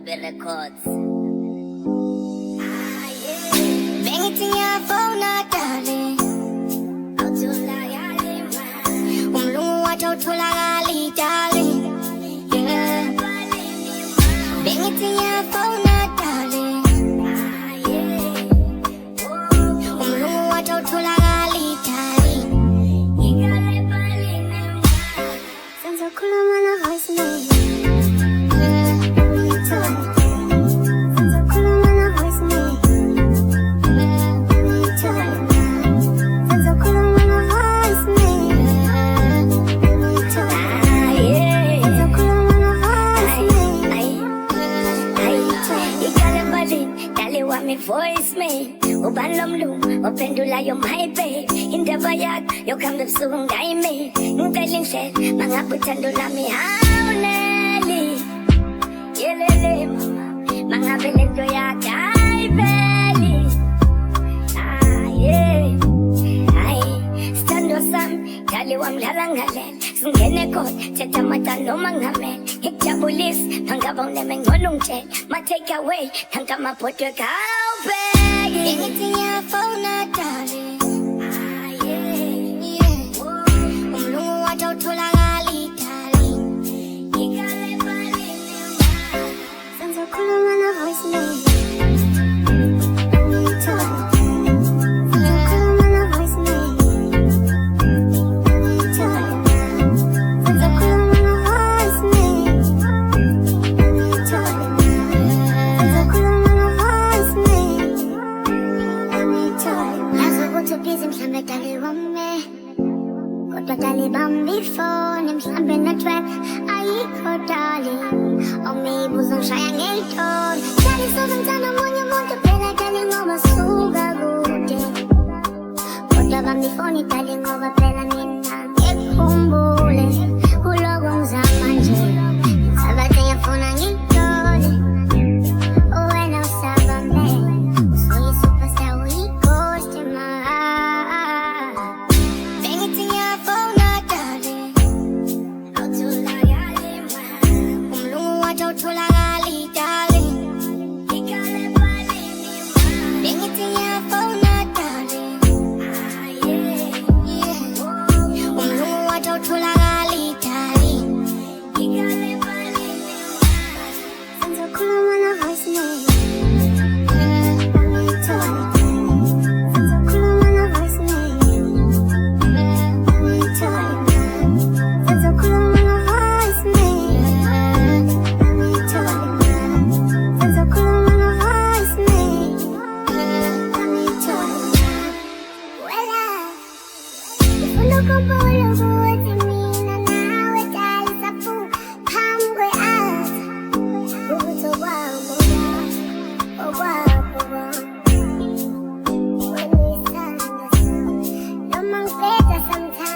Nabe Records. Bang it in your phone, darling. Umlungu wacho tulagali, darling. Yeah. Bang it in your phone, darling. Umlungu wacho tulagali, darling. Sounds so cool when I voice me. Voice me, ubalom lum, opendula yo my babe. Indabayak, yo come to soon guy me. Ngeling shell, mga butando na mi hauneli. Yelele mama, mga belendo ya kay belly. Stand or some, kaliwam lalangalel. Sungene kot, teta mata no mangamel. Hikjabulis, pangabong na mengonong jet. Ma take away, hangka mapoto ka. Bang it in your phone, darling. Umlungu wacho tulagali, darling. Sounds so cool when I voice me. Before nim sampai na trap ai ko darling omi buzong sayang elton jadi sodang tanam monyo monto pela kali ngoma suga gute kota bam before ni kali ngoma pela minna e kumbule ulogong zaman je sabate ya fona ngitole oena sabambe soy superstar we ghost ma bang it in your phone. Tulagali, darling. Bang it in your phone, darling. Umlungu wacho tulagali, darling. Sounds so cool when I voice me. Sometimes